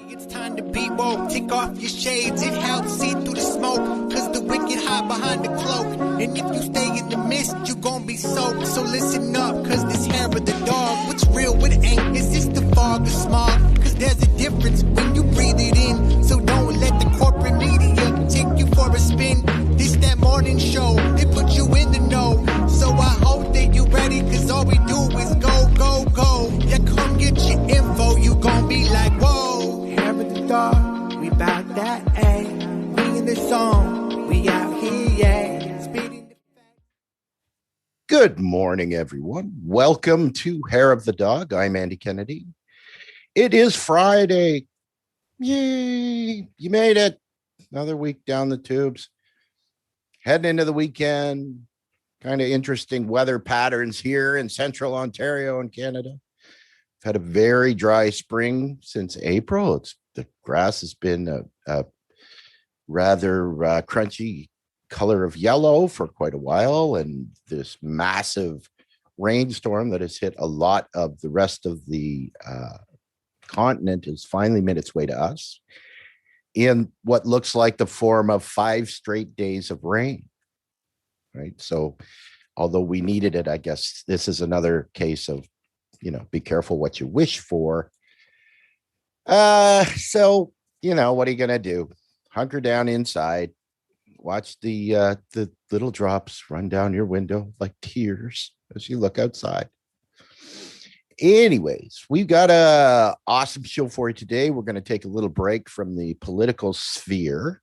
It's time to be woke. Take off your shades. It helps see through the smoke. Cause the wicked hide behind the cloak. And if you stay in the mist, you gon' be soaked. So listen up, cause this hair of the dog. What's real, what ain't? Is this the fog or smog? Cause there's a difference when you breathe it in. So don't let the corporate media take you for a spin. This that morning show, they put you in the know. So I hope that you ready, cause all we do is go, go, go. Yeah, come get your info, you gon' be like, whoa. Hair of the dog, we bout that, ayy. We in the zone, we out here, yeah. Speeding the fact. Good morning, everyone. Welcome to Hair of the Dog. I'm Andy Kennedy. It is Friday. Yay, you made it. Another week down the tubes. Heading into the weekend. Kind of interesting weather patterns here in central Ontario and Canada. We've had a very dry spring since April. The grass has been a rather crunchy color of yellow for quite a while, and this massive rainstorm that has hit a lot of the rest of the continent has finally made its way to us in what looks like the form of 5 straight days of rain. Right. So although we needed it, I guess this is another case of, be careful what you wish for. So, what are you going to do? Hunker down inside, watch the little drops run down your window like tears as you look outside. Anyways, we've got a awesome show for you today. We're going to take a little break from the political sphere,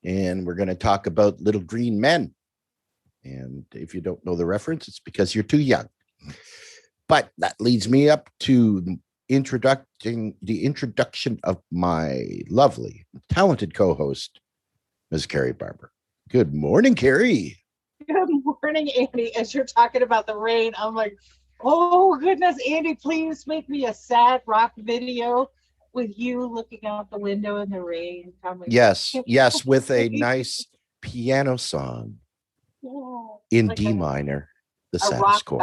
and we're going to talk about little green men. And if you don't know the reference, it's because you're too young. But that leads me up to the introduction of my lovely, talented co-host, Ms. Carrie Barber. Good morning, Carrie. Good morning, Andy. As you're talking about the rain, I'm like, oh, goodness, Andy, please make me a sad rock video with you looking out the window in the rain. Yes, with a nice piano song. In like D minor, the saddest chord.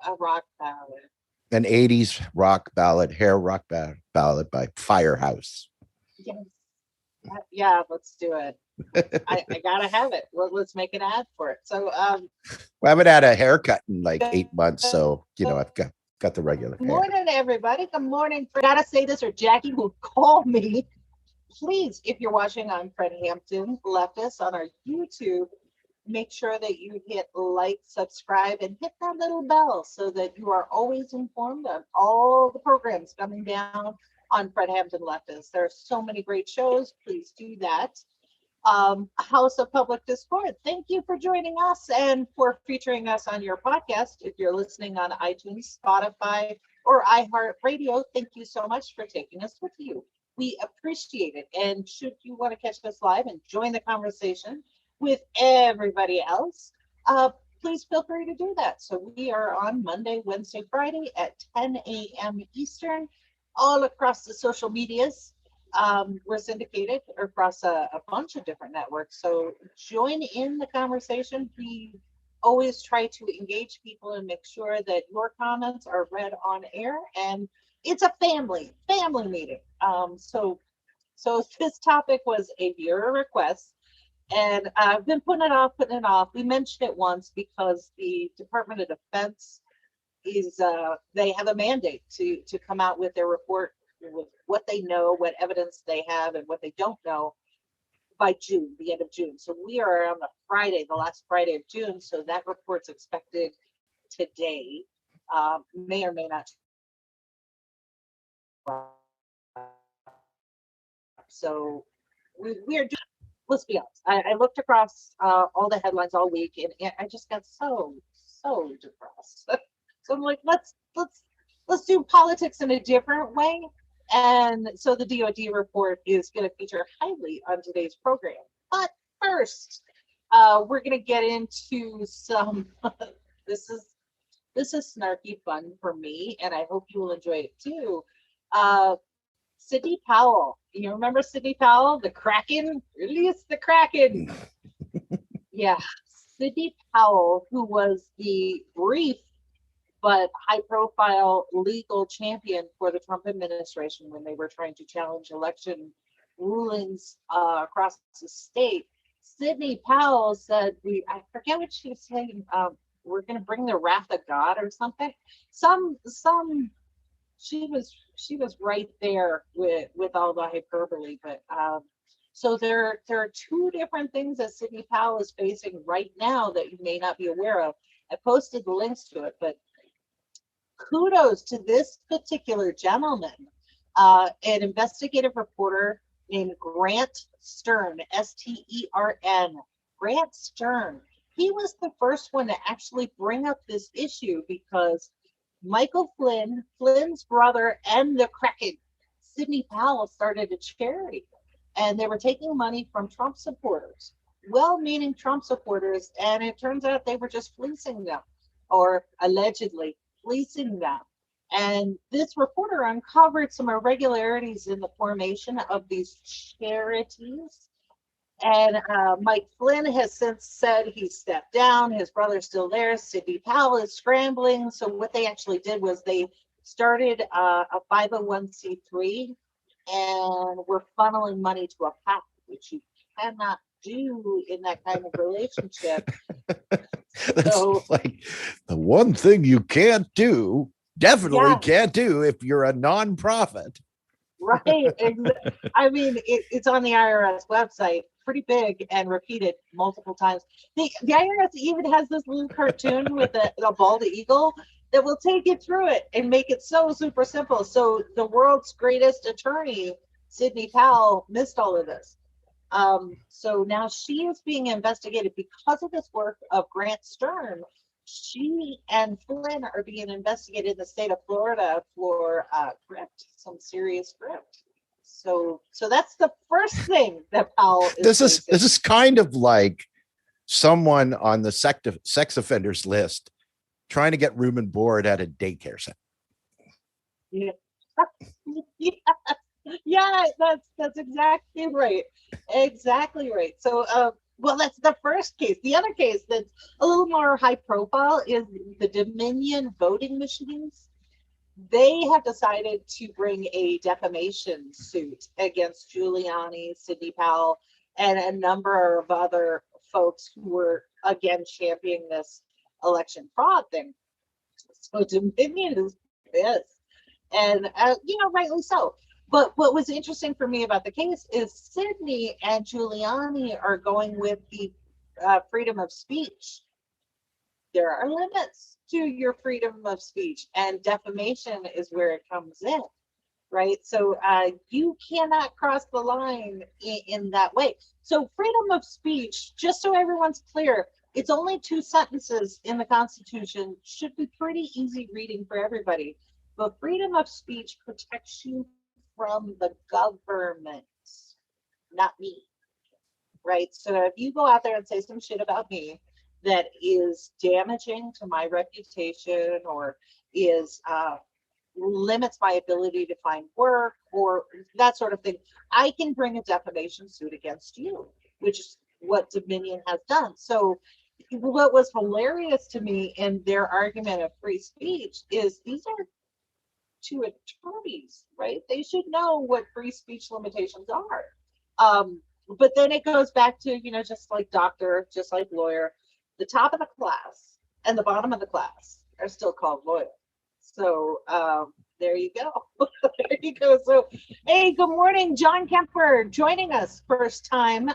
A rock ballad. An 80s rock ballad, hair rock ballad by Firehouse. Yes. Yeah, let's do it. I gotta have it. Well, let's make an ad for it. So I haven't had a haircut in like 8 months, so I've got the regular hair. Good morning, everybody. Good morning. I gotta say this or Jackie will call me. Please, if you're watching on Fred Hampton Leftist on our YouTube, make sure that you hit like, subscribe, and hit that little bell so that you are always informed of all the programs coming down on Fred Hampton Leftist. There are so many great shows. Please do that. House of Public Discord, thank you for joining us and for featuring us on your podcast. If you're listening on iTunes, Spotify, or iHeartRadio, thank you so much for taking us with you. We appreciate it. And should you want to catch us live and join the conversation with everybody else, please feel free to do that. So we are on Monday, Wednesday, Friday at 10 a.m. Eastern, all across the social medias. We're syndicated across a bunch of different networks. So join in the conversation. We always try to engage people and make sure that your comments are read on air. And it's a family meeting. So this topic was a viewer request. And I've been putting it off. We mentioned it once because the Department of Defense is, they have a mandate to come out with their report with what they know, what evidence they have, and what they don't know by June, the end of June. So we are on the last Friday of June. So that report's expected today. May or may not. So we are doing. Let's be honest. I looked across all the headlines all week, and I just got so depressed. So I'm like, let's do politics in a different way. And so the DoD report is going to feature highly on today's program. But first, we're going to get into some. This is snarky fun for me, and I hope you will enjoy it too. Sidney Powell. You remember Sidney Powell, the Kraken? Release the Kraken. Yeah. Sidney Powell, who was the brief but high-profile legal champion for the Trump administration when they were trying to challenge election rulings across the state. Sidney Powell said, I forget what she was saying, we're going to bring the wrath of God or something. She was right there with all the hyperbole, but so there are two different things that Sidney Powell is facing right now that you may not be aware of. I posted the links to it, but kudos to this particular gentleman, an investigative reporter named Grant Stern, Stern. Grant Stern. He was the first one to actually bring up this issue because Michael Flynn, Flynn's brother, and the Kraken, Sidney Powell, started a charity, and they were taking money from Trump supporters, well-meaning Trump supporters, and it turns out they were just fleecing them, or allegedly fleecing them. And this reporter uncovered some irregularities in the formation of these charities. And Mike Flynn has since said he stepped down. His brother's still there. Sidney Powell is scrambling. So what they actually did was they started a 501c3 and were funneling money to a PAC, which you cannot do in that kind of relationship. That's so, like the one thing you can't do, definitely can't do if you're a nonprofit. Right. I mean, it's on the IRS website, pretty big and repeated multiple times. The IRS even has this little cartoon with a bald eagle that will take you through it and make it so super simple. So the world's greatest attorney, Sidney Powell, missed all of this. So now she is being investigated because of this work of Grant Stern. She and Flynn are being investigated in the state of Florida for grift, some serious grift. So that's the first thing that Powell is. This is kind of like someone on the sex offenders list trying to get room and board at a daycare center. Yeah. Yeah, that's exactly right. Exactly right. So well, that's the first case. The other case that's a little more high profile is the Dominion voting machines. They have decided to bring a defamation suit against Giuliani, Sidney Powell, and a number of other folks who were, again, championing this election fraud thing. So Dominion is pissed. And, rightly so. But what was interesting for me about the case is Sidney and Giuliani are going with the freedom of speech. There are limits to your freedom of speech, and defamation is where it comes in, right? So you cannot cross the line in that way. So freedom of speech, just so everyone's clear, it's only 2 sentences in the Constitution, should be pretty easy reading for everybody. But freedom of speech protects you from the government, not me, right? So if you go out there and say some shit about me that is damaging to my reputation or is limits my ability to find work or that sort of thing, I can bring a defamation suit against you, which is what Dominion has done. So what was hilarious to me in their argument of free speech is these are 2 attorneys, right? They should know what free speech limitations are. But then it goes back to, just like doctor, just like lawyer, the top of the class and the bottom of the class are still called lawyer. So there you go. There you go. So, hey, good morning, John Kemper joining us first time.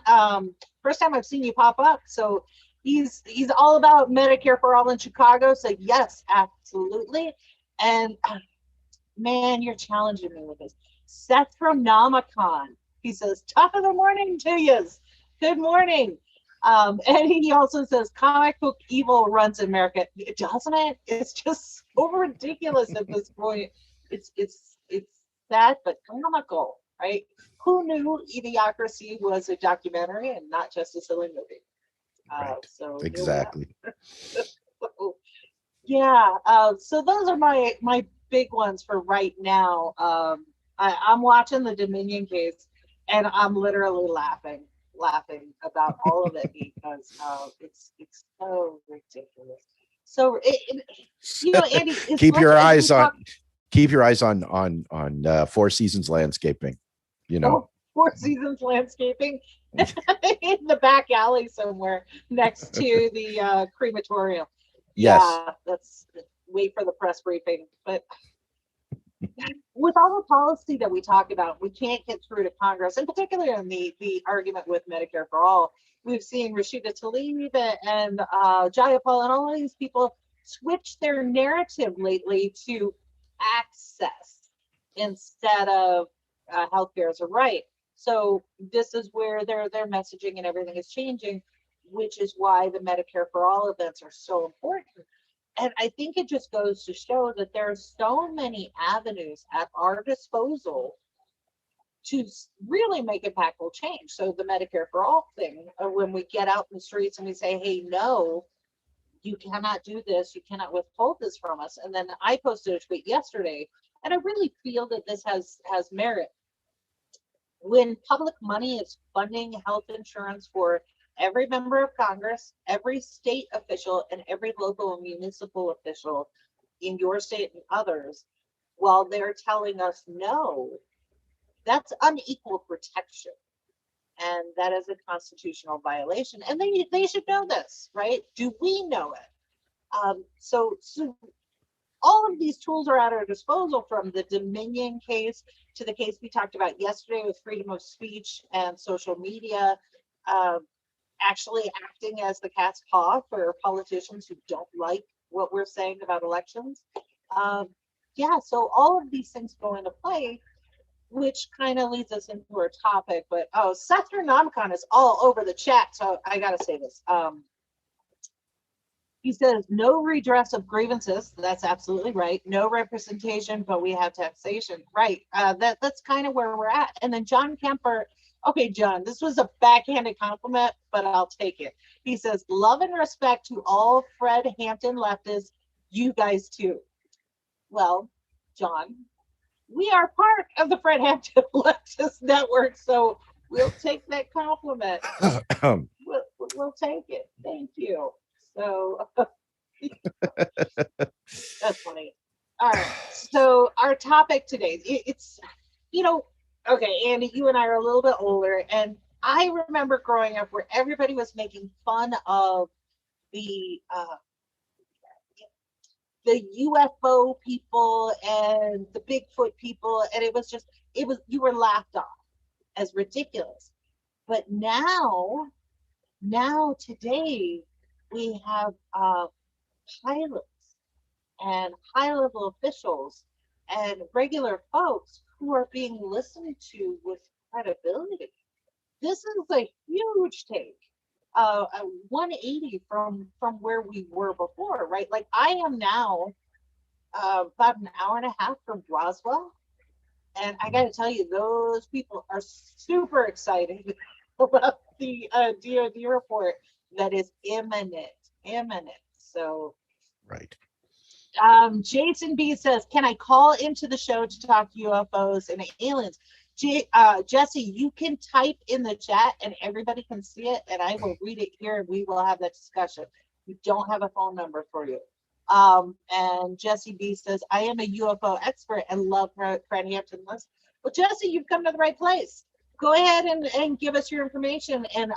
First time I've seen you pop up. So he's all about Medicare for all in Chicago. So yes, absolutely. And man, you're challenging me with this. Seth from Namacon. He says, top of the morning to yous. Good morning. And he also says, comic book evil runs in America. Doesn't it? It's just so ridiculous at this point. It's sad, but comical, right? Who knew Idiocracy was a documentary and not just a silly movie? Right. So exactly. Yeah. So those are my big ones for right now. I'm watching the Dominion case and I'm literally laughing about all of it because it's so ridiculous. So, Andy, it's keep much your as we eyes on talk- keep your eyes on Four Seasons Landscaping. You know, Four Seasons Landscaping in the back alley somewhere next to the crematorium. Yes. Yeah, that's wait for the press briefing. But with all the policy that we talk about, we can't get through to Congress, and particularly on the argument with Medicare for All. We've seen Rashida Tlaib and Jayapal and all of these people switch their narrative lately to access instead of healthcare as a right. So this is where their messaging and everything is changing, which is why the Medicare for All events are so important. And I think it just goes to show that there are so many avenues at our disposal to really make impactful change. So the Medicare for All thing, when we get out in the streets and we say, hey, no, you cannot do this, you cannot withhold this from us. And then I posted a tweet yesterday, and I really feel that this has merit. When public money is funding health insurance for every member of Congress, every state official, and every local and municipal official in your state and others, while they're telling us no, that's unequal protection. And that is a constitutional violation. And they should know this, right? Do we know it? So all of these tools are at our disposal, from the Dominion case to the case we talked about yesterday with freedom of speech and social media, actually acting as the cat's paw for politicians who don't like what we're saying about elections. Yeah, so all of these things go into play, which kind of leads us into our topic. But Seth Namcon is all over the chat, so I gotta say this. He says no redress of grievances. That's absolutely right. No representation, but we have taxation. Right. That's kind of where we're at. And then John Kemper. Okay, John, this was a backhanded compliment, but I'll take it. He says, love and respect to all Fred Hampton leftists, you guys too. Well, John, we are part of the Fred Hampton leftist network, so we'll take that compliment. We'll take it. Thank you. So that's funny. All right. So our topic today, it's, okay, Andy, you and I are a little bit older, and I remember growing up where everybody was making fun of the UFO people and the Bigfoot people, and you were laughed off as ridiculous. But now today, we have pilots and high-level officials and regular folks who are being listened to with credibility. This is a huge take, a 180 from where we were before, right? Like I am now about an hour and a half from Roswell, and I got to tell you, those people are super excited about the DoD report that is imminent. So right. Jason B says, can I call into the show to talk UFOs and aliens? Jesse, you can type in the chat and everybody can see it, and I will read it here and we will have that discussion. We don't have a phone number for you. And Jesse B says, I am a UFO expert and love Fred Hampton list. Well, Jesse, you've come to the right place. Go ahead and give us your information. And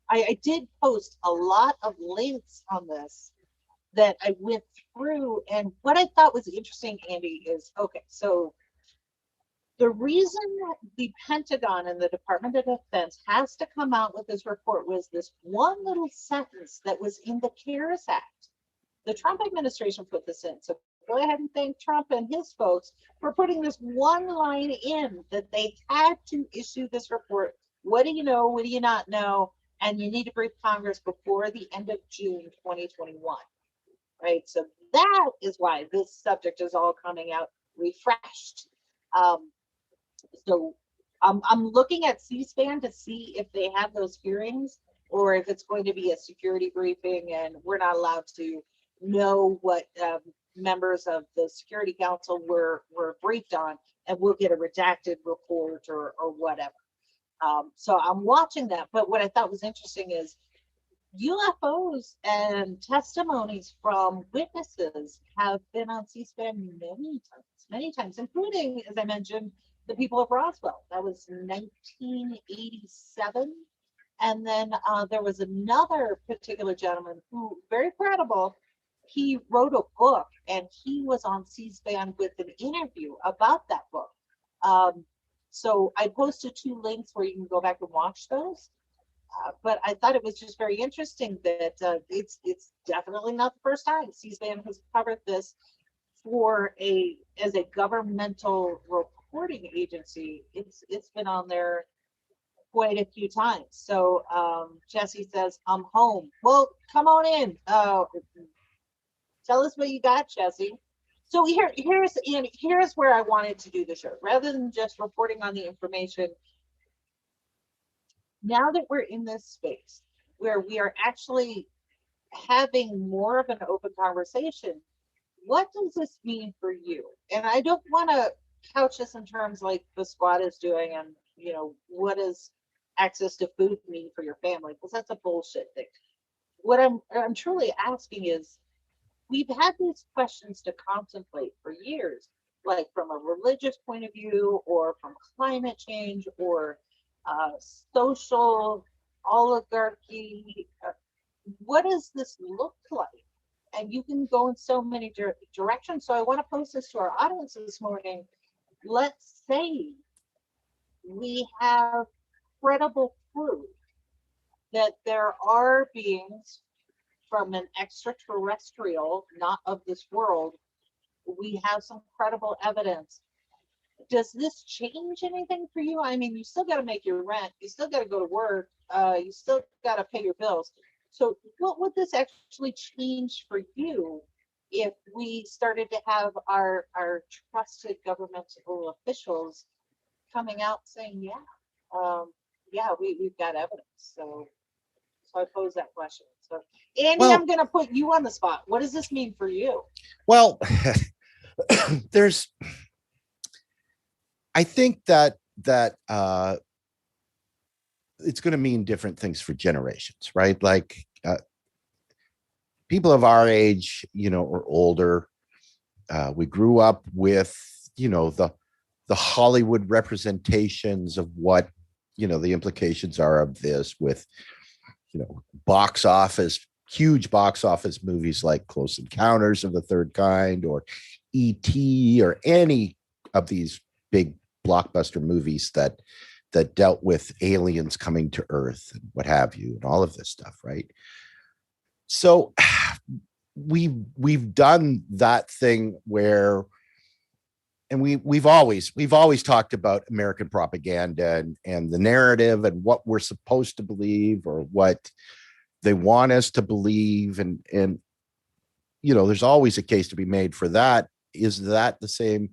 I did post a lot of links on this that I went through. And what I thought was interesting, Andy, is, okay, so the reason the Pentagon and the Department of Defense has to come out with this report was this one little sentence that was in the CARES Act. The Trump administration put this in. So go ahead and thank Trump and his folks for putting this one line in, that they had to issue this report. What do you know? What do you not know? And you need to brief Congress before the end of June 2021. Right? So that is why this subject is all coming out refreshed. So I'm looking at C-SPAN to see if they have those hearings or if it's going to be a security briefing and we're not allowed to know what members of the Security Council were briefed on, and we'll get a redacted report or whatever. So I'm watching that. But what I thought was interesting is UFOs and testimonies from witnesses have been on C-SPAN many times, including, as I mentioned, the people of Roswell. That was 1987. And then there was another particular gentleman who, very credible, he wrote a book and he was on C-SPAN with an interview about that book. So I posted 2 links where you can go back and watch those. But I thought it was just very interesting that it's definitely not the first time C-SPAN has covered this as a governmental reporting agency. It's been on there quite a few times. So Jesse says, I'm home. Well, come on in. Tell us what you got, Jesse. So here's where I wanted to do the show. Rather than just reporting on the information, now that we're in this space where we are actually having more of an open conversation, what does this mean for you? And I don't want to couch this in terms like the squad is doing and, what does access to food mean for your family? Because that's a bullshit thing. What I'm truly asking is, we've had these questions to contemplate for years, like from a religious point of view or from climate change or social oligarchy. What does this look like? And you can go in so many directions. So I want to post this to our audience this morning. Let's say we have credible proof that there are beings from an extraterrestrial, not of this world. We have some credible evidence. Does this change anything for you? I mean, you still got to make your rent. You still got to go to work. You still got to pay your bills. So what would this actually change for you if we started to have our trusted governmental officials coming out saying, we've got evidence. So I pose that question. So Andy, I'm going to put you on the spot. What does this mean for you? Well, I think that it's going to mean different things for generations, right? Like people of our age, or older, we grew up with, the Hollywood representations of what, the implications are of this with, huge box office movies like Close Encounters of the Third Kind or E.T. or any of these big blockbuster movies that dealt with aliens coming to Earth and what have you, and all of this stuff, right? So we've done that thing where, and we've always talked about American propaganda and the narrative and what we're supposed to believe or what they want us to believe, and there's always a case to be made for that. Is that the same?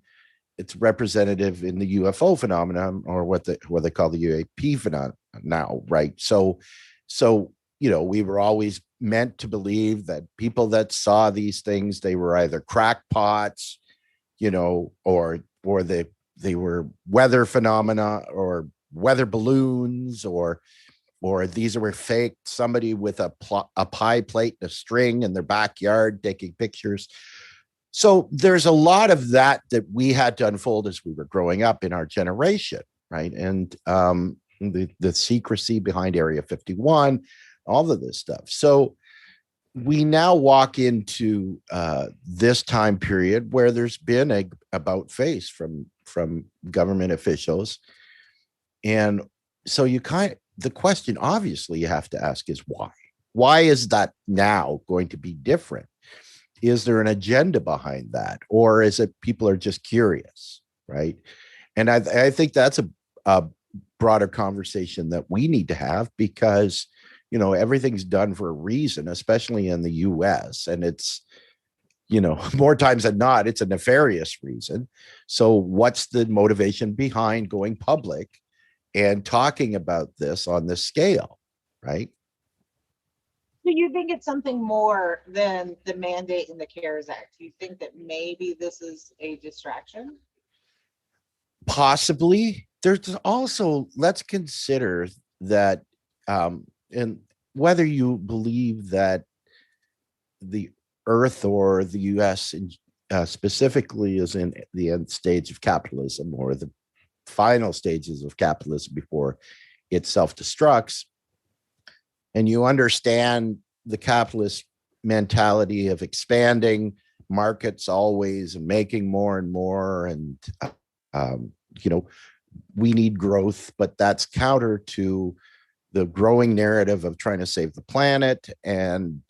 It's representative in the UFO phenomenon, or what they call the UAP phenomenon now, right? So we were always meant to believe that people that saw these things, they were either crackpots, or they were weather phenomena or weather balloons, or these were fake, somebody with a pie plate and a string in their backyard taking pictures. So there's a lot of that we had to unfold as we were growing up in our generation, right? And the secrecy behind Area 51, all of this stuff. So we now walk into this time period where there's been a about face from government officials. And so the question obviously you have to ask is why? Why is that now going to be different? Is there an agenda behind that? Or is it people are just curious, right? And I think that's a broader conversation that we need to have, because, everything's done for a reason, especially in the US. And it's, more times than not, it's a nefarious reason. So what's the motivation behind going public and talking about this on this scale, right? Do you think it's something more than the mandate in the CARES Act? Do you think that maybe this is a distraction? Possibly. There's also, let's consider that, and whether you believe that the Earth or the U.S. Specifically is in the end stage of capitalism or the final stages of capitalism before it self-destructs, and you understand the capitalist mentality of expanding markets always and making more and more, and we need growth, but that's counter to the growing narrative of trying to save the planet and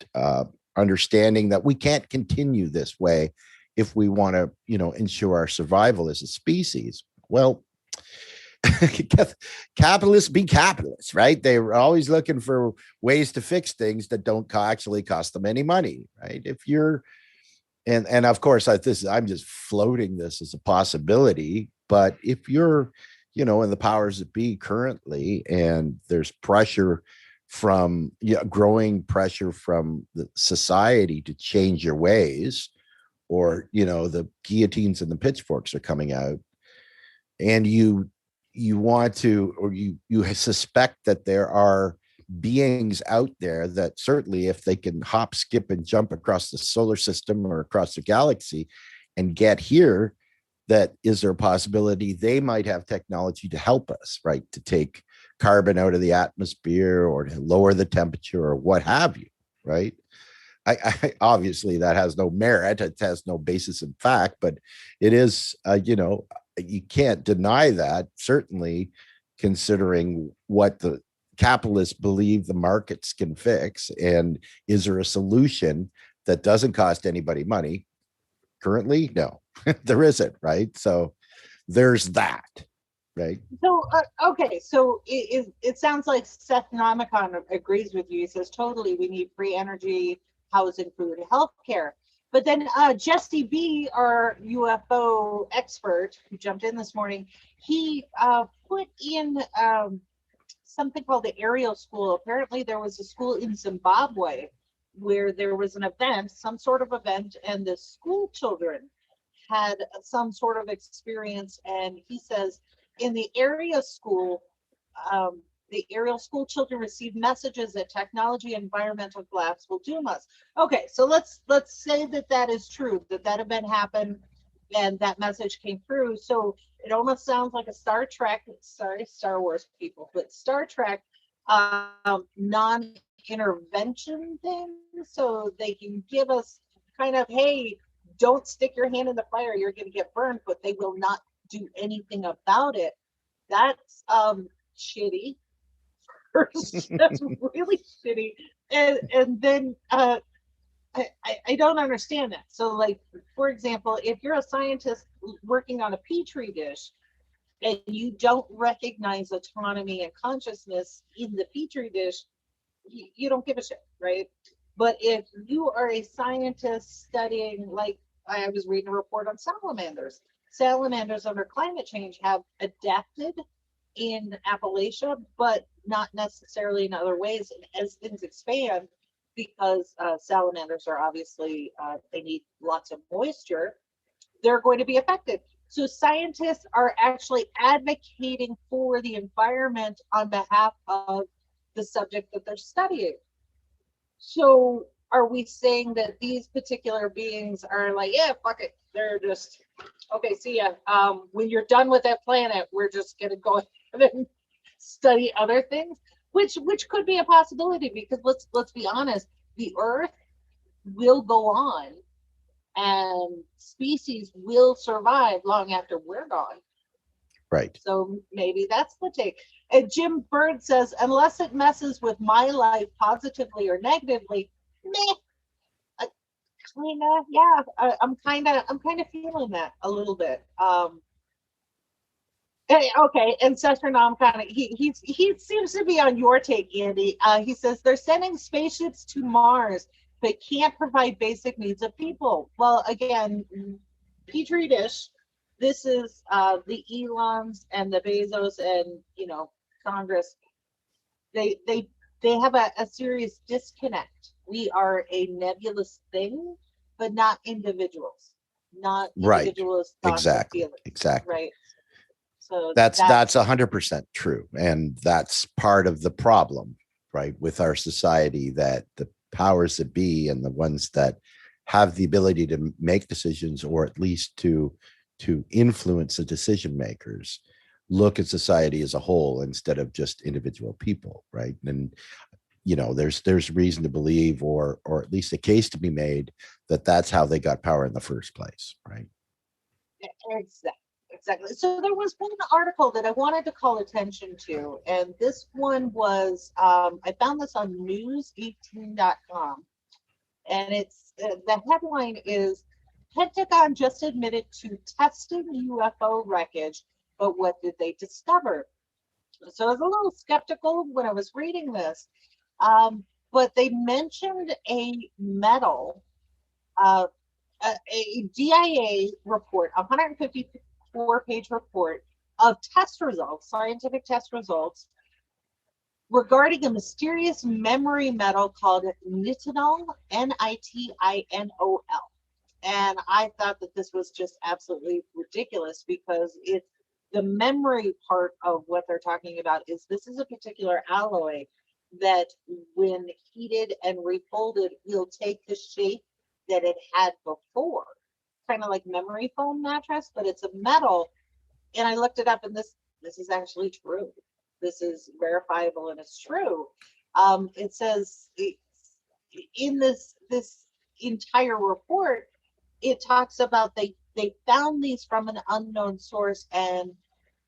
understanding that we can't continue this way if we want to, ensure our survival as a species. Well, capitalists be capitalists, right? They were always looking for ways to fix things that don't actually cost them any money, right? If you're, and of course, I'm just floating this as a possibility, but if you're, in the powers that be currently, and there's pressure from growing pressure from the society to change your ways, or the guillotines and the pitchforks are coming out, and you want to, or you suspect that there are beings out there that certainly, if they can hop, skip, and jump across the solar system or across the galaxy and get here, that is there a possibility they might have technology to help us, right? To take carbon out of the atmosphere or to lower the temperature or what have you, right? I obviously that has no merit. It has no basis in fact, but it is, you can't deny that, certainly considering what the capitalists believe the markets can fix. And is there a solution that doesn't cost anybody money? Currently, no, there isn't, right? So there's that, right? So, okay, so it sounds like Seth Nomicon agrees with you. He says, totally, we need free energy, housing, food, and healthcare. But then Jesse B, our UFO expert who jumped in this morning, he put in something called the Aerial School. Apparently there was a school in Zimbabwe where there was an event, some sort of event, and the school children had some sort of experience. And he says in the area school, the aerial school children received messages that technology and environmental collapse will doom us. Okay, so let's say that is true, that event happened and that message came through. So it almost sounds like a Star Trek, sorry, Star Wars people, but Star Trek non-intervention thing. So they can give us kind of, hey, don't stick your hand in the fire, you're going to get burned, but they will not do anything about it. That's shitty. That's really shitty. And then I don't understand that. So, like, for example, if you're a scientist working on a petri dish and you don't recognize autonomy and consciousness in the petri dish, you don't give a shit, right? But if you are a scientist studying, like I was reading a report on salamanders under climate change have adapted in Appalachia, but not necessarily in other ways. And as things expand, because salamanders are obviously, they need lots of moisture, they're going to be affected. So scientists are actually advocating for the environment on behalf of the subject that they're studying. So are we saying that these particular beings are like, yeah, fuck it, they're just, okay, see ya. When you're done with that planet, we're just gonna go ahead and study other things, which could be a possibility, because let's be honest, the Earth will go on and species will survive long after we're gone. Right. So maybe that's the take. And Jim Bird says, unless it messes with my life positively or negatively, meh. I'm kind of feeling that a little bit. Okay, and Sestranam he seems to be on your take, Andy. He says they're sending spaceships to Mars, but can't provide basic needs of people. Well, again, Petri dish. This is the Elons and the Bezos and Congress. They have a serious disconnect. We are a nebulous thing, but not individuals. Not individuals. Right. Exactly. Right. So that's 100% true, and that's part of the problem, right, with our society, that the powers that be and the ones that have the ability to make decisions, or at least to influence the decision makers, look at society as a whole instead of just individual people, right? And there's reason to believe, or at least a case to be made, that that's how they got power in the first place, right? Exactly. So there was one article that I wanted to call attention to, and this one was, I found this on news18.com, and it's the headline is, Pentagon just admitted to testing UFO wreckage, but what did they discover? So I was a little skeptical when I was reading this, but they mentioned a metal, a DIA report, a 154-page report of test results, scientific test results, regarding a mysterious memory metal called nitinol, Nitinol. And I thought that this was just absolutely ridiculous, because it's the memory part of what they're talking about is, this is a particular alloy that when heated and refolded will take the shape that it had before, kind of like memory foam mattress, but it's a metal. And I looked it up, and this is actually true. This is verifiable, and it's true. It says in this entire report, it talks about they found these from an unknown source, and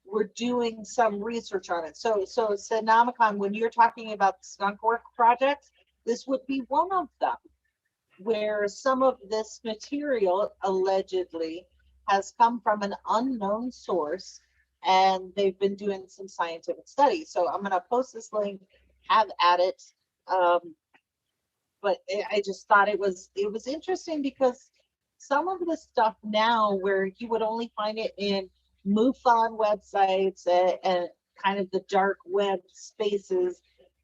we're doing some research on it. So Senomicon, when you're talking about the skunk work projects, this would be one of them, where some of this material allegedly has come from an unknown source, and they've been doing some scientific studies. So I'm going to post this link, have at it. But I just thought it was interesting, because some of the stuff now, where you would only find it in MUFON websites and kind of the dark web spaces,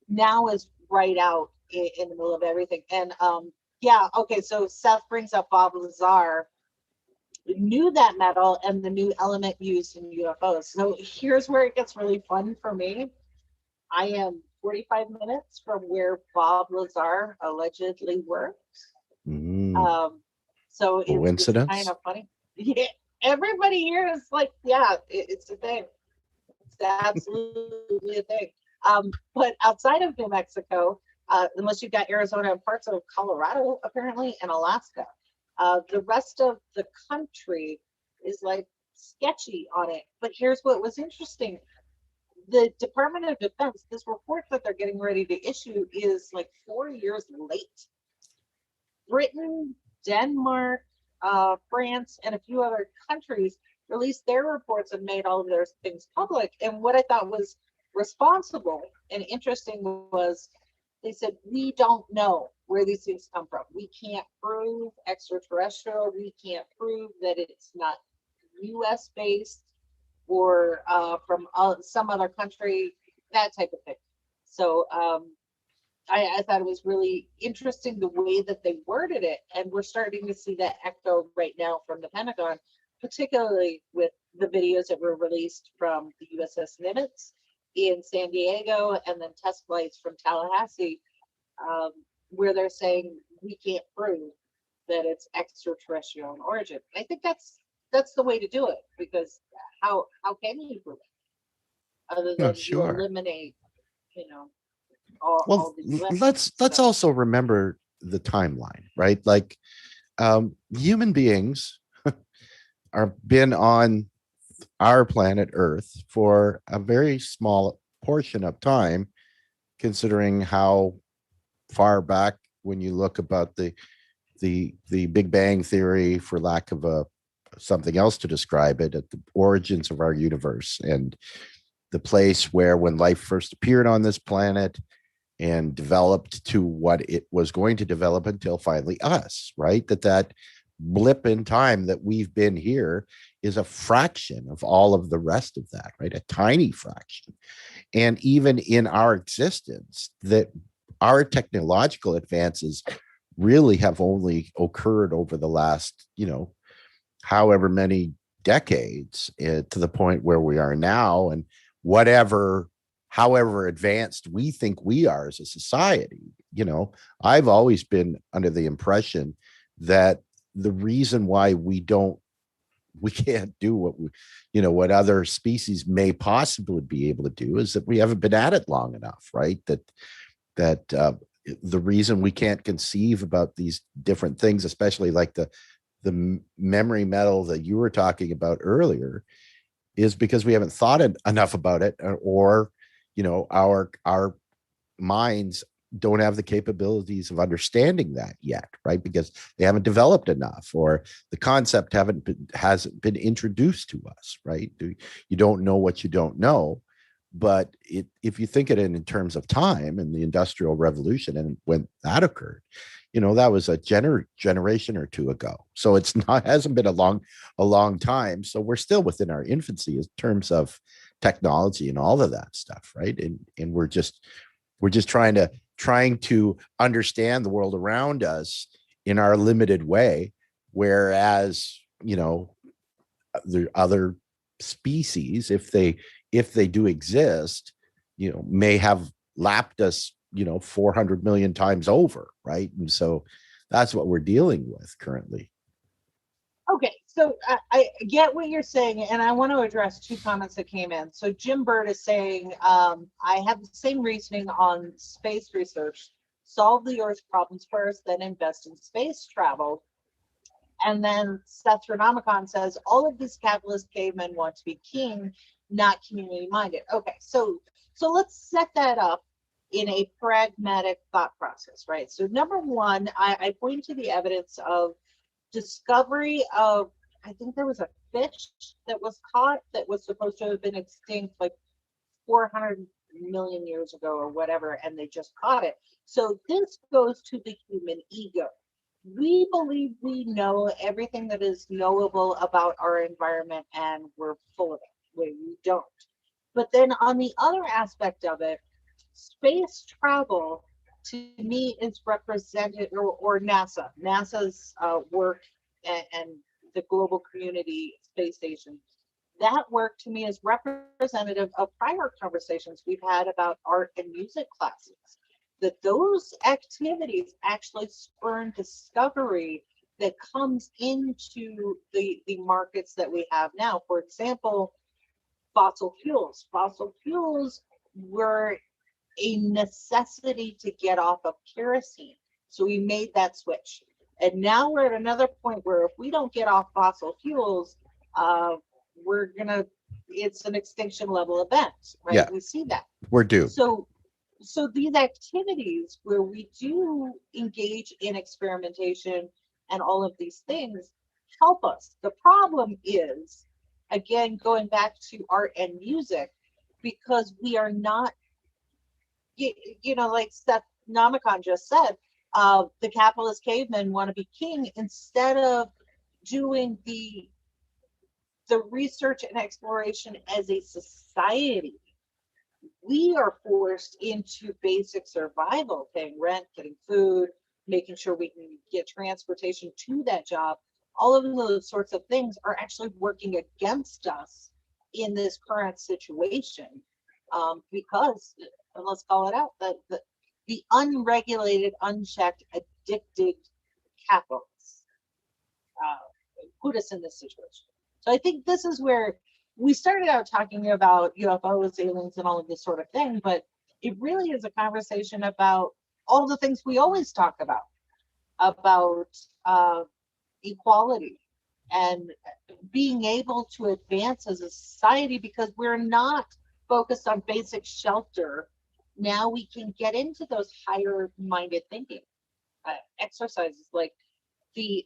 now is right out in the middle of everything. And yeah, okay, so Seth brings up Bob Lazar, knew that metal and the new element used in UFOs. So here's where it gets really fun for me. I am 45 minutes from where Bob Lazar allegedly works. So it's kind of funny. Yeah, everybody here is like, yeah, it's a thing. It's absolutely a thing. But outside of New Mexico, unless you've got Arizona and parts of Colorado, apparently, and Alaska, the rest of the country is like sketchy on it. But here's what was interesting. The Department of Defense, this report that they're getting ready to issue is like 4 years late. Britain, Denmark, France, and a few other countries released their reports and made all of their things public. And what I thought was responsible and interesting was, they said, we don't know where these things come from. We can't prove extraterrestrial. We can't prove that it's not US based or from some other country, that type of thing. So I thought it was really interesting the way that they worded it. And we're starting to see that echo right now from the Pentagon, particularly with the videos that were released from the USS Nimitz in San Diego, and then test flights from Tallahassee, where they're saying we can't prove that it's extraterrestrial in origin. I think that's the way to do it, because how can you prove it other than you eliminate, all these lists. Let's also remember the timeline, right? Like human beings are been on our planet Earth for a very small portion of time, considering how far back, when you look about the Big Bang Theory, for lack of something else to describe it, at the origins of our universe, and the place where, when life first appeared on this planet and developed to what it was going to develop until finally us, right? That blip in time that we've been here is a fraction of all of the rest of that, right? A tiny fraction. And even in our existence, that our technological advances really have only occurred over the last, however many decades, to the point where we are now. And whatever however advanced we think we are as a society. You know, I've always been under the impression that the reason why we can't do what we, you know, what other species may possibly be able to do is that we haven't been at it long enough, right? That the reason we can't conceive about these different things, especially like the memory metal that you were talking about earlier, is because we haven't thought enough about it, or you know, our minds don't have the capabilities of understanding that yet, right? Because they haven't developed enough, or the concept hasn't been introduced to us, right? You don't know what you don't know. But if you think of it in terms of time and the Industrial Revolution and when that occurred, you know, that was a generation or two ago. So hasn't been a long time. So we're still within our infancy in terms of technology and all of that stuff, right? And we're just trying to understand the world around us in our limited way, whereas, you know, the other species, if they do exist, you know, may have lapped us, you know, 400 million times over, right? And so that's what we're dealing with currently. Okay, so I get what you're saying, and I want to address two comments that came in. So Jim Bird is saying, I have the same reasoning on space research. Solve the Earth's problems first, then invest in space travel. And then Seth Renomicon says, all of these capitalist cavemen want to be king, not community minded. Okay, so let's set that up in a pragmatic thought process, right? So number one, I point to the evidence of discovery of, I think there was a fish that was caught that was supposed to have been extinct like 400 million years ago or whatever, and they just caught it. So this goes to the human ego. We believe we know everything that is knowable about our environment, and we're full of it. We don't. But then on the other aspect of it, space travel to me is represented, or NASA's work and the global community space station. That work to me is representative of prior conversations we've had about art and music classes. That those activities actually spurn discovery that comes into the markets that we have now. For example, fossil fuels. Fossil fuels were a necessity to get off of kerosene. So we made that switch. And now we're at another point where if we don't get off fossil fuels, it's an extinction level event, right? Yeah, we see that. We're due. So these activities where we do engage in experimentation and all of these things help us. The problem is, again, going back to art and music, because we are not, you know, like Seth Namicon just said, the capitalist cavemen want to be king instead of doing the research and exploration as a society. We are forced into basic survival, paying rent, getting food, making sure we can get transportation to that job. All of those sorts of things are actually working against us in this current situation, because, and let's call it out, the unregulated, unchecked, addicted capitalists put us in this situation. So I think this is where we started out talking about UFOs, aliens, and all of this sort of thing, but it really is a conversation about all the things we always talk about equality and being able to advance as a society, because we're not focused on basic shelter. Now we can get into those higher minded thinking exercises, like the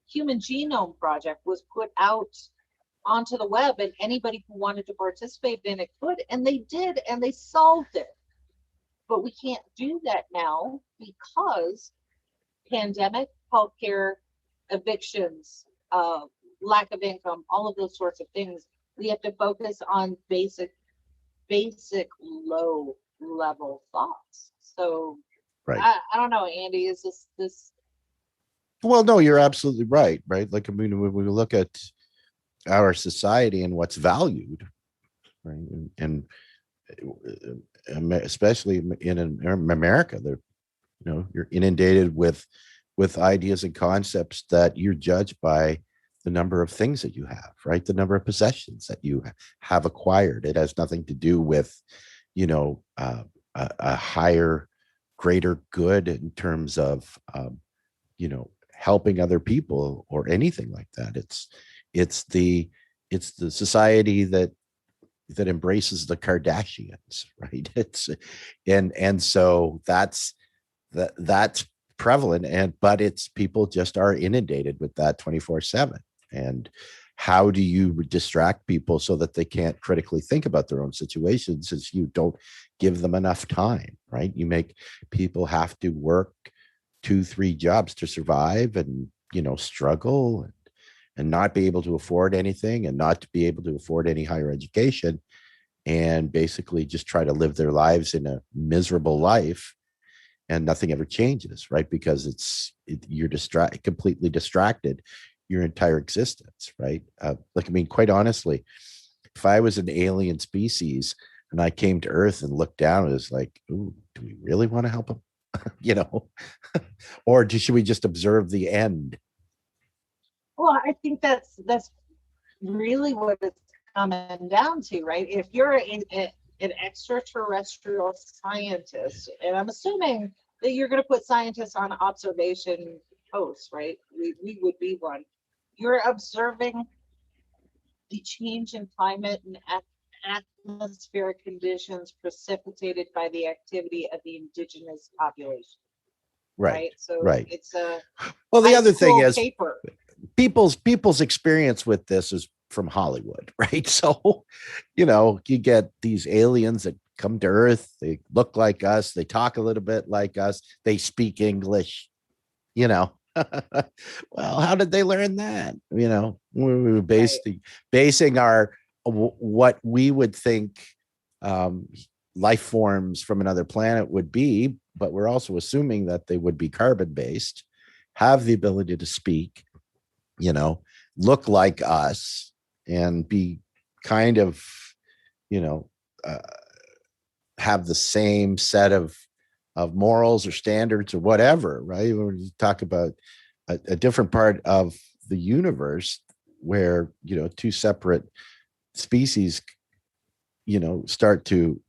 Human Genome Project was put out onto the web, and anybody who wanted to participate in it could, and they did, and they solved it. But we can't do that now because pandemic, healthcare, evictions, lack of income, all of those sorts of things. We have to focus on basic low level thoughts. So right. I don't know, Andy, is this Well, no, you're absolutely right. Like, I mean, when we look at our society and what's valued, right, and especially in America, you're inundated with ideas and concepts that you're judged by the number of things that you have, right? The number of possessions that you have acquired. It has nothing to do with, a higher, greater good in terms of, helping other people or anything like that. It's the society that embraces the Kardashians, right? And so that's prevalent, but it's people just are inundated with that 24/7. And how do you distract people so that they can't critically think about their own situations, as you don't give them enough time, right? You make people have to work 2-3 jobs to survive, and struggle, and not be able to afford anything, and not to be able to afford any higher education, and basically just try to live their lives in a miserable life, and nothing ever changes, right? Because you're completely distracted your entire existence, right? Quite honestly, if I was an alien species and I came to Earth and looked down, it was like, ooh, do we really want to help them? Or should we just observe the end? Well, I think that's really what it's coming down to, right? If you're an extraterrestrial scientist, and I'm assuming that you're going to put scientists on observation posts, right? We would be one. You're observing the change in climate and atmospheric conditions precipitated by the activity of the indigenous population, right? So right. it's a the other thing is paper. People's experience with this is from Hollywood, right? So, you get these aliens that come to Earth, they look like us, they talk a little bit like us, they speak English, well, how did they learn that? We were basing our what we would think life forms from another planet would be, but we're also assuming that they would be carbon based, have the ability to speak, look like us, and be kind of, have the same set of morals or standards or whatever, right? When you talk about a different part of the universe where, two separate species, start to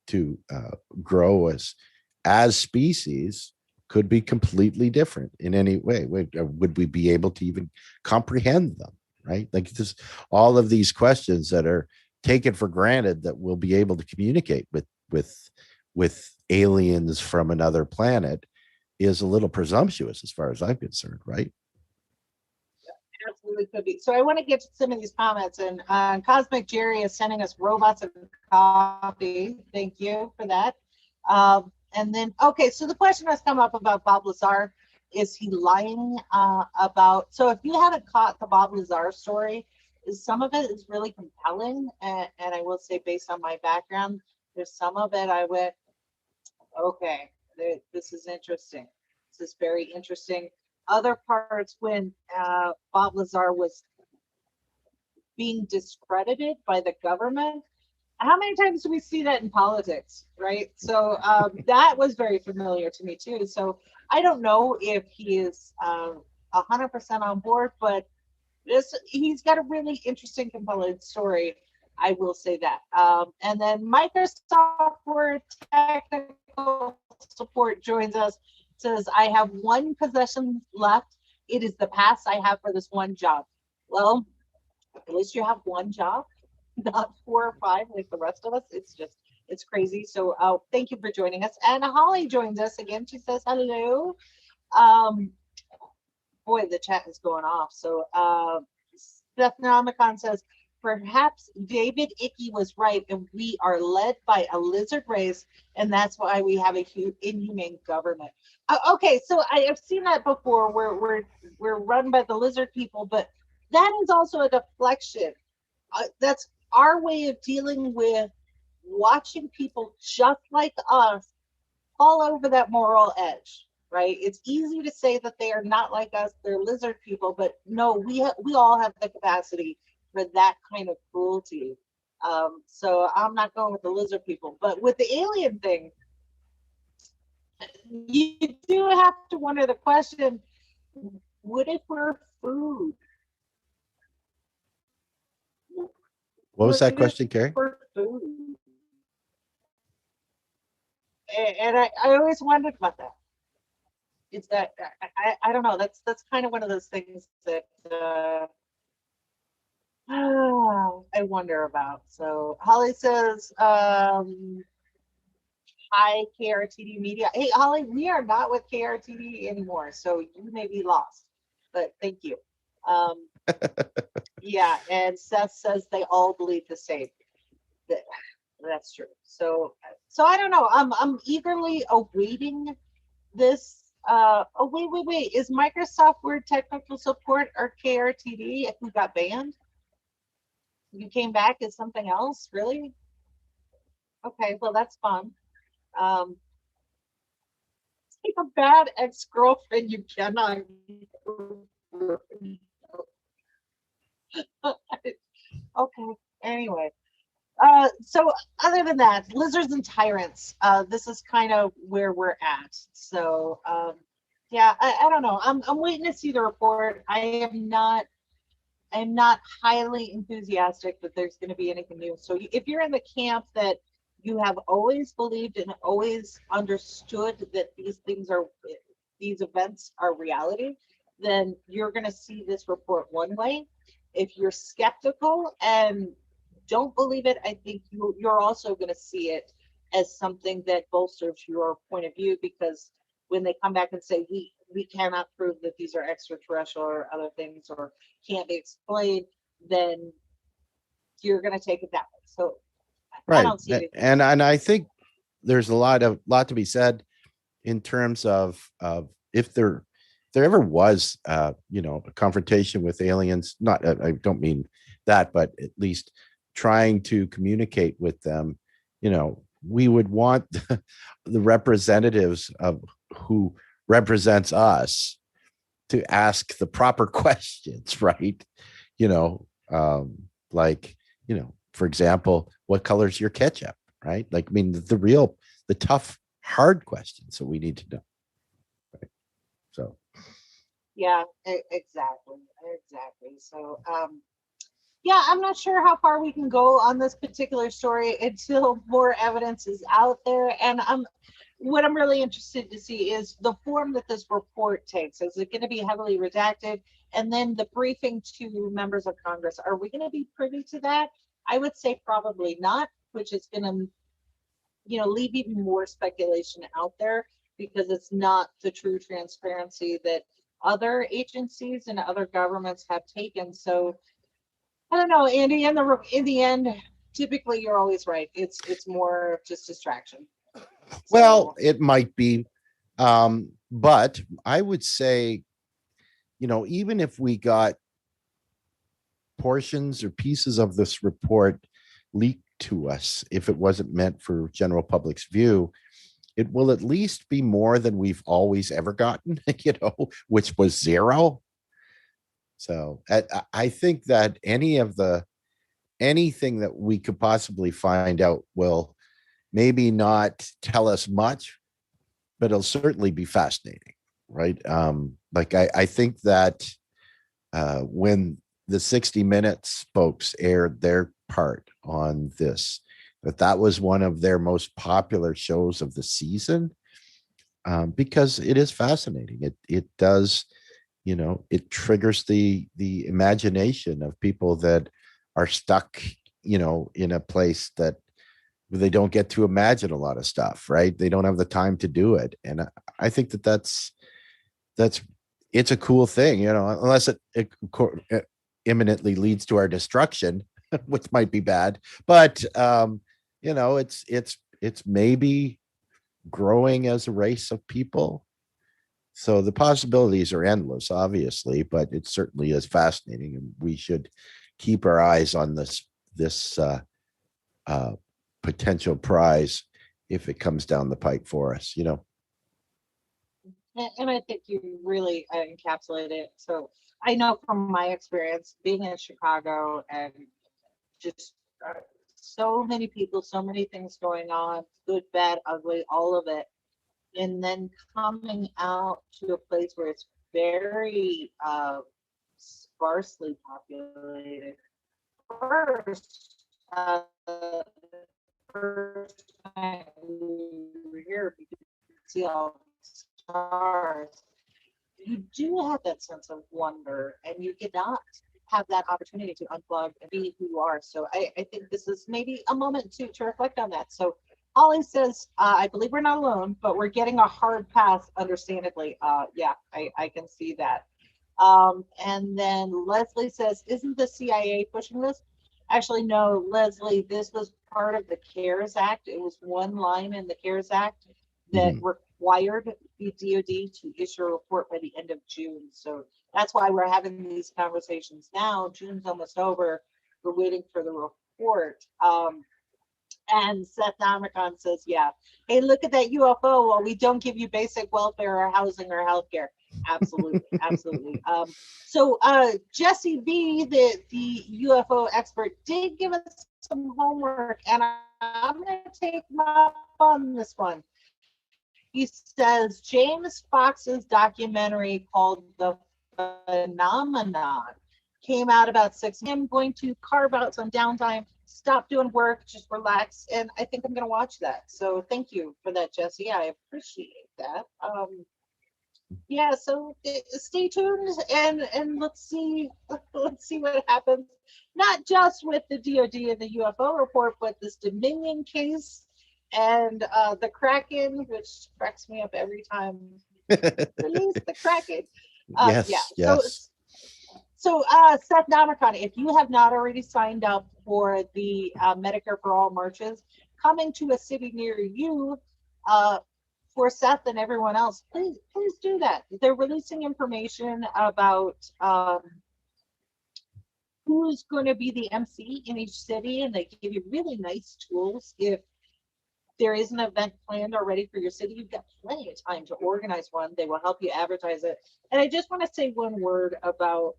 grow as species, could be completely different in any way. Would we be able to even comprehend them, right? Like, just all of these questions that are taken for granted that we'll be able to communicate with aliens from another planet is a little presumptuous as far as I'm concerned, right? Absolutely could be. So I want to get to some of these comments, and Cosmic Jerry is sending us robots and coffee. Thank you for that. And then, okay, so the question has come up about Bob Lazar. Is he lying about? So if you haven't caught the Bob Lazar story, some of it is really compelling, and I will say, based on my background, there's some of it I went, okay, this is interesting. This is very interesting. Other parts, when Bob Lazar was being discredited by the government, how many times do we see that in politics, right? So that was very familiar to me too. So I don't know if he is 100% on board, but he's got a really interesting, compelling story. I will say that. And then Microsoft Word Technical Support joins us, says, I have one possession left. It is the pass I have for this one job. Well, at least you have one job, not 4 or 5 like the rest of us. It's crazy. So thank you for joining us. And Holly joins us again. She says hello. Boy, the chat is going off. So Stethnomicon says, perhaps David Icke was right, and we are led by a lizard race, and that's why we have a inhumane government. Okay, so I have seen that before. We're run by the lizard people, but that is also a deflection. That's our way of dealing with watching people just like us fall over that moral edge, right? It's easy to say that they are not like us, they're lizard people, but no, we all have the capacity for that kind of cruelty. So I'm not going with the lizard people. But with the alien thing, you do have to wonder the question, what if we're food? What was that What if question, Carrie? we're food? And I always wondered about that. It's that I don't know. That's kind of one of those things that I wonder about. So Holly says, hi KRTD Media. Hey Holly, we are not with KRTD anymore, so you may be lost. But thank you. Yeah, and Seth says they all believe the same. That's true. So I don't know. I'm eagerly awaiting this. Oh wait. Is Microsoft Word technical support or KRTD who got banned? You came back as something else, really? Okay, well that's fun. It's like a bad ex-girlfriend you cannot. Okay. Anyway. So other than that, lizards and tyrants, this is kind of where we're at. So yeah, I don't know. I'm waiting to see the report. I'm not highly enthusiastic that there's going to be anything new. So if you're in the camp that you have always believed and always understood that these events are reality, then you're going to see this report one way. If you're skeptical and don't believe it, I think you're also going to see it as something that bolsters your point of view, because when they come back and say we cannot prove that these are extraterrestrial or other things or can't be explained, then you're going to take it that way. So I Right. don't see it. And I think there's a lot to be said in terms of if there ever was a confrontation with aliens, not I don't mean that, but at least trying to communicate with them, we would want the representatives of who represents us to ask the proper questions, right? Like, for example, what color's your ketchup, right? Like, I mean, the tough, hard questions that we need to know. Right? So. Yeah, exactly. So, yeah, I'm not sure how far we can go on this particular story until more evidence is out there. And what I'm really interested to see is the form that this report takes. Is it going to be heavily redacted? And then the briefing to members of Congress, are we going to be privy to that? I would say probably not, which is going to, leave even more speculation out there, because it's not the true transparency that other agencies and other governments have taken. So I don't know, Andy. In the end, typically you're always right. It's more just distraction. Well, it might be, but I would say, even if we got portions or pieces of this report leaked to us, if it wasn't meant for general public's view, it will at least be more than we've always ever gotten, which was zero. So I think that anything that we could possibly find out will maybe not tell us much, but it'll certainly be fascinating, right? Like I think that when the 60 Minutes folks aired their part on this, that was one of their most popular shows of the season, because it is fascinating. It does, it triggers the imagination of people that are stuck, in a place that they don't get to imagine a lot of stuff, right? They don't have the time to do it. And I think that's it's a cool thing, unless it imminently leads to our destruction, which might be bad. But it's maybe growing as a race of people. So the possibilities are endless, obviously, but it certainly is fascinating, and we should keep our eyes on this potential prize if it comes down the pike for us. And I think you really encapsulate it. So I know from my experience being in Chicago and just so many people, so many things going on, good, bad, ugly, all of it. And then coming out to a place where it's very sparsely populated. First time we were here, because you could see all the stars. You do have that sense of wonder, and you cannot have that opportunity to unplug and be who you are. So I think this is maybe a moment to reflect on that. So Holly says, I believe we're not alone, but we're getting a hard pass, understandably. Yeah, I can see that. And then Leslie says, isn't the CIA pushing this? Actually, no, Leslie, this was part of the CARES Act. It was one line in the CARES Act that required the DoD to issue a report by the end of June. So that's why we're having these conversations now. June's almost over. We're waiting for the report. And Seth Namicon says, yeah, hey, look at that UFO. Well, we don't give you basic welfare or housing or healthcare. Absolutely, absolutely. So Jesse B, the UFO expert, did give us some homework, and I'm going to take him up on this one. He says James Fox's documentary called The Phenomenon came out about 6 p.m. I'm going to carve out some downtime, stop doing work, just relax, and I think I'm going to watch that. So thank you for that, Jesse. I appreciate that. Yeah, so stay tuned and let's see what happens. Not just with the DoD and the UFO report, but this Dominion case and the Kraken, which cracks me up every time. Release the Kraken. Yes, yeah. yes. So Seth Namicon, if you have not already signed up for the Medicare for All marches coming to a city near you, for Seth and everyone else, please do that. They're releasing information about who's going to be the MC in each city, and they give you really nice tools. If there is an event planned already for your city, you've got plenty of time to organize one. They will help you advertise it. And I just want to say one word about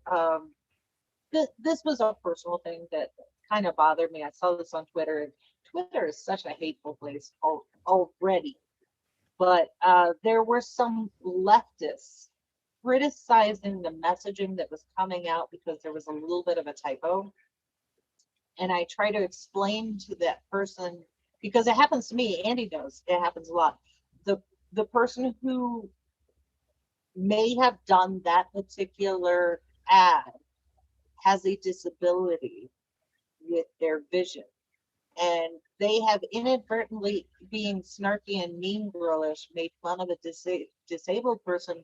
this was a personal thing that kind of bothered me. I saw this on Twitter, and Twitter is such a hateful place already. But there were some leftists criticizing the messaging that was coming out because there was a little bit of a typo. And I try to explain to that person, because it happens to me, Andy knows it happens a lot. The person who may have done that particular ad has a disability with their vision. And they have inadvertently, being snarky and mean girlish, made fun of a disabled person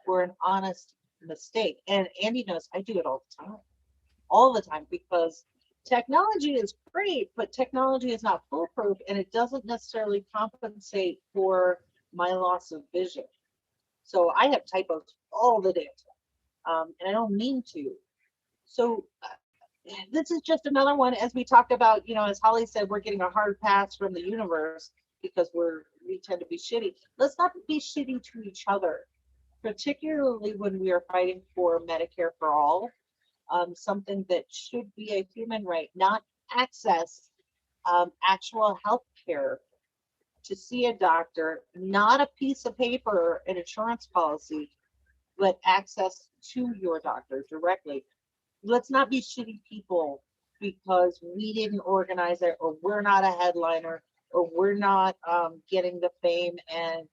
for an honest mistake. And Andy knows I do it all the time, because technology is great, but technology is not foolproof, and it doesn't necessarily compensate for my loss of vision. So I have typos all the damn time, and I don't mean to. So this is just another one, as we talked about, as Holly said, we're getting a hard pass from the universe because we tend to be shitty. Let's not be shitty to each other, particularly when we are fighting for Medicare for all, something that should be a human right, not access actual health care, to see a doctor, not a piece of paper, an insurance policy, but access to your doctor directly. Let's not be shitty people because we didn't organize it, or we're not a headliner, or we're not getting the fame and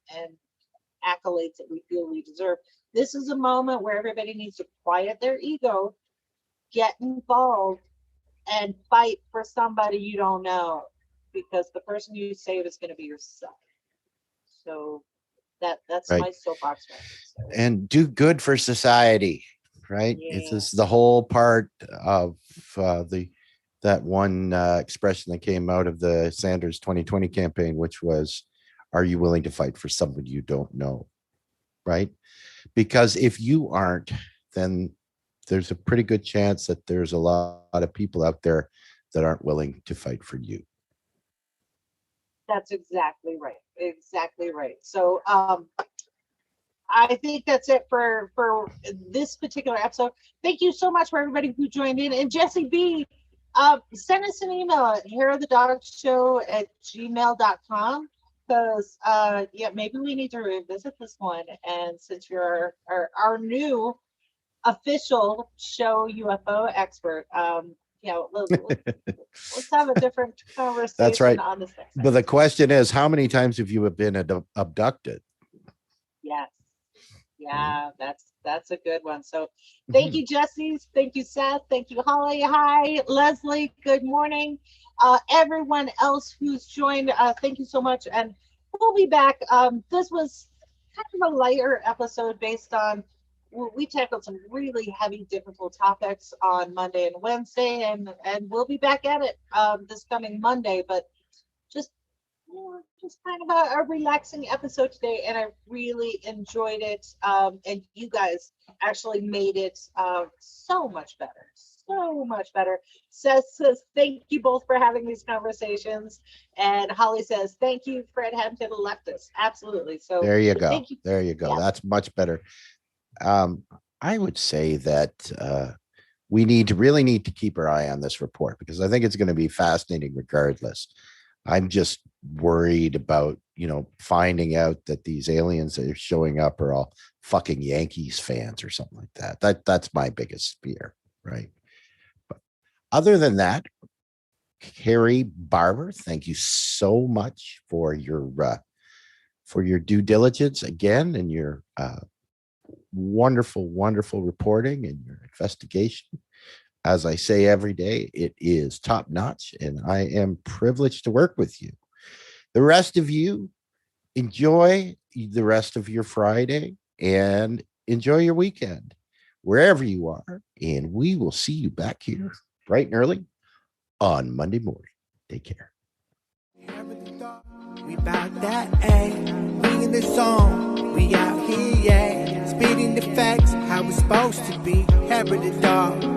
accolades that we feel we deserve. This is a moment where everybody needs to quiet their ego, get involved, and fight for somebody you don't know, because the person you save is going to be yourself. So that's right. My soapbox. And do good for society. Right. Yeah. This is the whole part of that one expression that came out of the Sanders 2020 campaign, which was, are you willing to fight for somebody you don't know? Right. Because if you aren't, then there's a pretty good chance that there's a lot of people out there that aren't willing to fight for you. That's exactly right. Exactly right. So I think that's it for this particular episode. Thank you so much for everybody who joined in. And Jesse B, Send us an email at hairofthedogshow@gmail.com, because yeah, maybe we need to revisit this one. And since you're our new official show UFO expert, let's have a different conversation. That's right. On this next But the question is, how many times have you been abducted? Yes. Yeah, that's a good one. So thank you, Jesse. Thank you, Seth. Thank you, Holly. Hi, Leslie. Good morning. Everyone else who's joined, thank you so much. And we'll be back. This was kind of a lighter episode based on, we tackled some really heavy, difficult topics on Monday and Wednesday, and we'll be back at it this coming Monday. But just kind of a relaxing episode today, and I really enjoyed it. And you guys actually made it so much better. Seth says, thank you both for having these conversations. And Holly says, thank you, Fred Hampton left us. Absolutely. So there you go. Thank you. There you go. Yeah. That's much better. I would say that we really need to keep our eye on this report, because I think it's going to be fascinating regardless. I'm just worried about, finding out that these aliens that are showing up are all fucking Yankees fans or something like that. That's my biggest fear, right? But other than that, Carrie Barber, thank you so much for your due diligence again, and your wonderful reporting and your investigation. As I say every day, it is top notch, and I am privileged to work with you. The rest of you, enjoy the rest of your Friday and enjoy your weekend wherever you are. And we will see you back here bright and early on Monday morning. Take care. We bout that, ayy. We in the zone. We out here, yeah. Speeding the facts, how it's supposed to be. Hair of the dog.